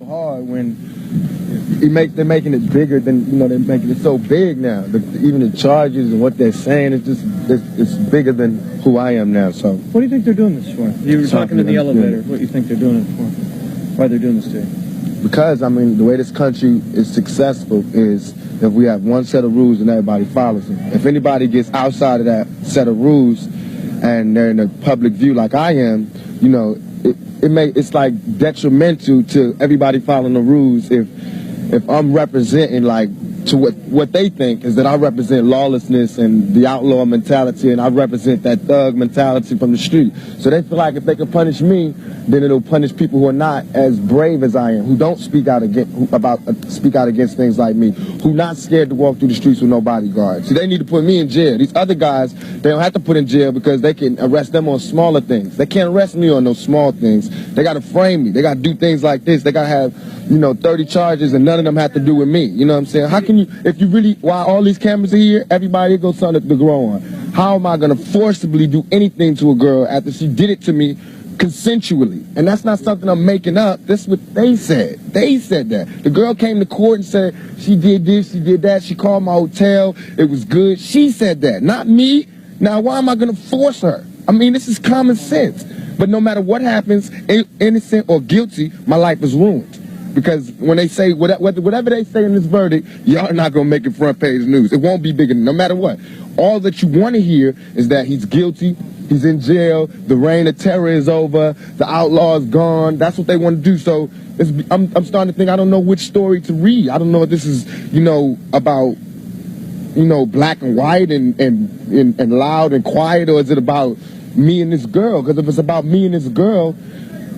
hard when they're making it bigger than, they're making it so big now. Even the charges and what they're saying, it's bigger than who I am now. So what do you think they're doing this for? You were talking in the elevator. What do you think they're doing it for? Why they're doing this to you? Because, the way this country is successful is if we have one set of rules and everybody follows them. If anybody gets outside of that set of rules and they're in a public view like I am, it's like detrimental to everybody following the rules if I'm representing to what they think is that I represent lawlessness and the outlaw mentality, and I represent that thug mentality from the street. So they feel like if they can punish me, then it'll punish people who are not as brave as I am, who don't speak out against things like me, who not scared to walk through the streets with no bodyguards. So they need to put me in jail. These other guys, they don't have to put in jail because they can arrest them on smaller things. They can't arrest me on those small things. They got to frame me. They got to do things like this. They got to have 30 charges and none of them have to do with me. You know what I'm saying? How can you, if you really, while all these cameras are here, everybody goes something to grow on. How am I going to forcibly do anything to a girl after she did it to me consensually? And that's not something I'm making up. That's what they said. They said that. The girl came to court and said she did this, she did that, she called my hotel, it was good. She said that, not me. Now, why am I going to force her? This is common sense. But no matter what happens, innocent or guilty, my life is ruined. Because when they say, whatever they say in this verdict, y'all are not going to make it front page news. It won't be big enough, no matter what. All that you want to hear is that he's guilty, he's in jail, the reign of terror is over, the outlaw is gone. That's what they want to do. So I'm starting to think I don't know which story to read. I don't know if this is, about, black and white and loud and quiet, or is it about me and this girl? Because if it's about me and this girl,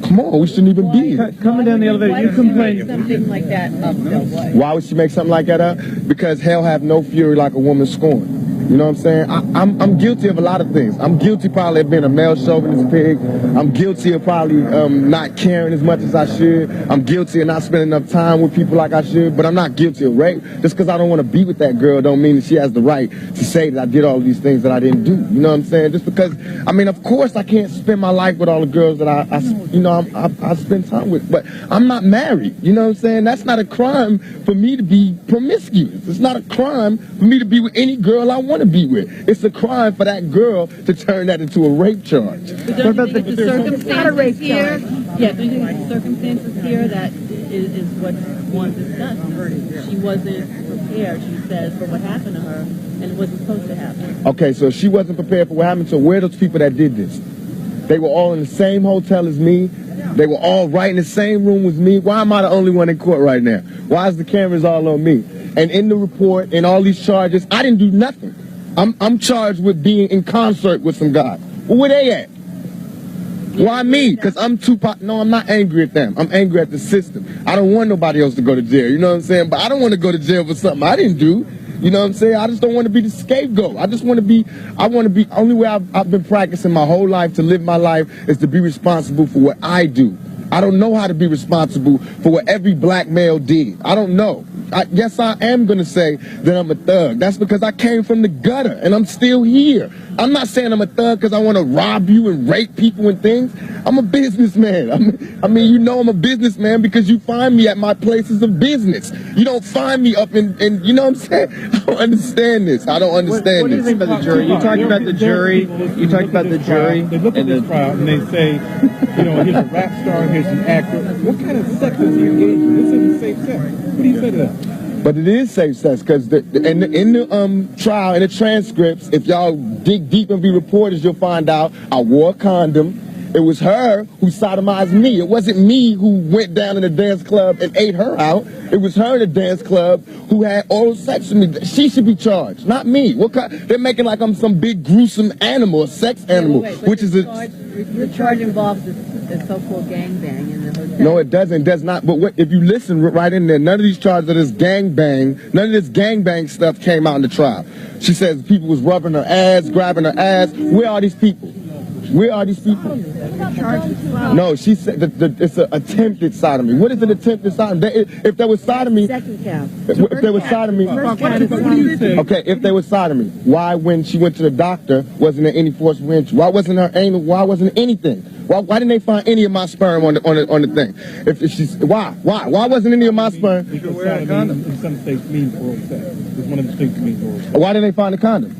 come on, we shouldn't even be here. Coming down the elevator, you complain. Something like that up, though, what? Why would she make something like that up? Because hell have no fury like a woman scorned. You know what I'm saying? I'm guilty of a lot of things. I'm guilty probably of being a male chauvinist pig. I'm guilty of probably not caring as much as I should. I'm guilty of not spending enough time with people like I should. But I'm not guilty of rape. Just because I don't want to be with that girl don't mean that she has the right to say that I did all of these things that I didn't do. You know what I'm saying? Just because, of course I can't spend my life with all the girls that I spend time with. But I'm not married. You know what I'm saying? That's not a crime for me to be promiscuous. It's not a crime for me to be with any girl I want to be with. It's a crime for that girl to turn that into a rape charge. But don't you think the circumstances here? Yeah, don't you think the circumstances here that is what one discussed? She wasn't prepared, she says, for what happened to her, and it wasn't supposed to happen. Okay, so she wasn't prepared for what happened. So where are those people that did this? They were all in the same hotel as me. They were all right in the same room with me. Why am I the only one in court right now? Why is the cameras all on me? And in the report and all these charges, I didn't do nothing. I'm charged with being in concert with some guys. Well, where they at? Why me? Because I'm Tupac. No, I'm not angry at them. I'm angry at the system. I don't want nobody else to go to jail. You know what I'm saying? But I don't want to go to jail for something I didn't do. You know what I'm saying? I just don't want to be the scapegoat. I want to be, only way I've been practicing my whole life to live my life is to be responsible for what I do. I don't know how to be responsible for what every black male did. I don't know. Yes, I am going to say that I'm a thug. That's because I came from the gutter and I'm still here. I'm not saying I'm a thug because I want to rob you and rape people and things. I'm a businessman. I'm a businessman because you find me at my places of business. You don't find me up in you know what I'm saying? I don't understand this. I don't understand this. What do you think about the jury? You talked about the jury. You talked about the jury. They look at this trial and they say, here's a rap star, here's an actor. What kind of sex is he engaged in? This isn't safe sex. What do you say to that? But it is safe sex because in the trial, in the transcripts, if y'all dig deep and be reporters, you'll find out I wore a condom. It was her who sodomized me. It wasn't me who went down in the dance club and ate her out. It was her in the dance club who had oral sex with me. She should be charged, not me. They're making like I'm some big gruesome animal, a sex animal, which is the charge involves the so-called gangbang in the hotel. No, it doesn't. It does not. But if you listen right in there, none of these charges of this gangbang, none of this gangbang stuff came out in the trial. She says people was rubbing her ass, grabbing her ass. Where are these people? Where are these people? No, she said that it's an attempted sodomy. What is an attempted sodomy? If there was sodomy, Second count. if there was sodomy, okay, if there was sodomy, why when she went to the doctor wasn't there any forceful entry? Why wasn't her anal? Why wasn't anything? Why didn't they find any of my sperm on the thing? If she's why wasn't any of my sperm? Because sodomy in some states means oral sex. It's one of the states means oral sex. Why didn't they find the condom?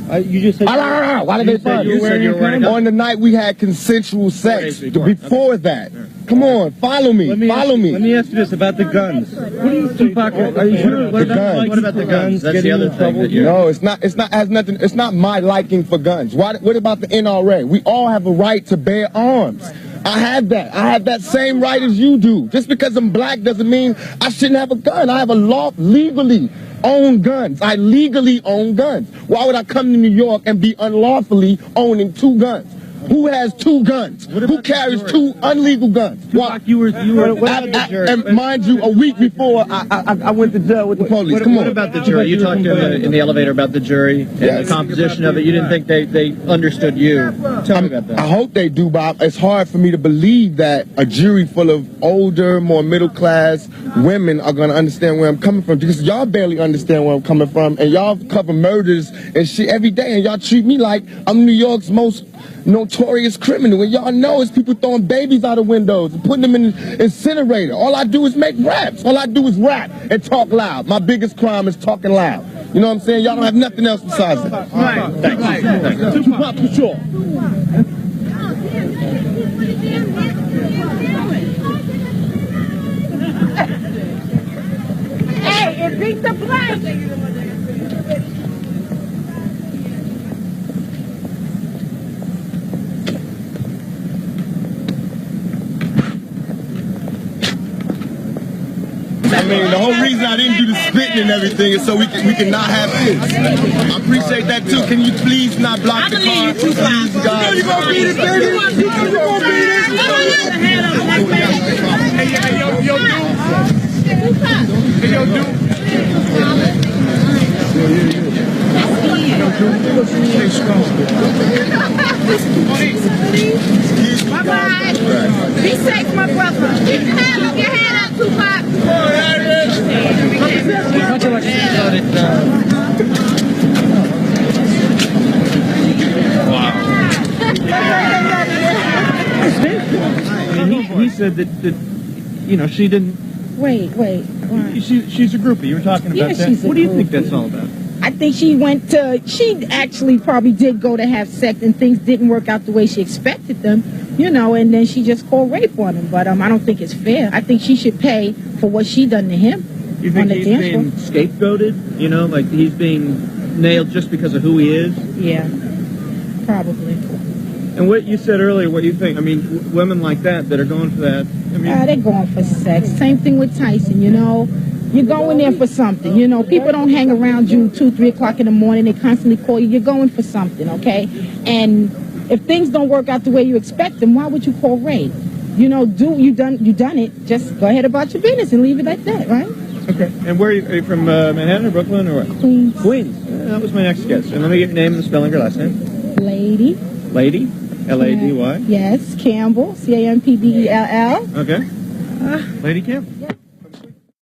You just said Why did they find you were wearing on the night we had consensual sex? Before that, come on, follow me. Let me ask you this about the guns. What do you, Tupac? Are you sure? What about the guns? That's the other thing. No, it's not. Has nothing. It's not my liking for guns. What about the NRA? We all have a right to bear arms. I have that. I have that same right as you do. Just because I'm black doesn't mean I shouldn't have a gun. I have a law legally own guns. I legally own guns. Why would I come to New York and be unlawfully owning 2 guns? Who has 2 guns? Who carries 2 illegal guns? Tupac, you were and mind you, a week before I went to jail with the police. Come on. What about the jury? You talked in the elevator about the jury and the composition of it. You didn't think they understood you. Tell me about that. I hope they do, Bob. It's hard for me to believe that a jury full of older, more middle-class women are going to understand where I'm coming from, because y'all barely understand where I'm coming from, and y'all cover murders and shit every day, and y'all treat me like I'm New York's most notorious criminal, and y'all know it's people throwing babies out of windows and putting them in the incinerator. All I do is make raps. All I do is rap and talk loud. My biggest crime is talking loud. You know what I'm saying? Y'all don't have nothing else besides that. Right. Thanks. Tupac, for sure. Hey, it beats the blank. I mean, the whole reason I didn't do the spitting and everything is so we can not have this. I appreciate that too. Can you please not block the car? Please, guys. You gonna beat it, baby? You gonna beat it? Hey, yo, Bye-bye. Be safe, my brother. Keep your hand up, Tupac. He said that you know, she didn't. Wait. She's a groupie. You were talking about that. What do you think that's all about? I think she actually probably did go to have sex and things didn't work out the way she expected them, you know, and then she just called rape on him. But I don't think it's fair. I think she should pay for what she done to him. You think he's being scapegoated? You know, like he's being nailed just because of who he is? Yeah, probably. And what you said earlier, what you think? I mean, women like that are going for that. I mean, they're going for sex. Same thing with Tyson, you know. You're going there for something, you know. People don't hang around you 2, 3 o'clock in the morning. They constantly call you. You're going for something, okay? And if things don't work out the way you expect them, why would you call rape? You know, you done it. Just go ahead about your business and leave it like that, right? Okay. And where are you from? Manhattan or Brooklyn or what? Queens. Queens. That was my next guess. And let me get your name and the spelling of your last name. Lady. Lady. L-A-D-Y. Yes. Campbell. Campbell. Okay. Lady Campbell.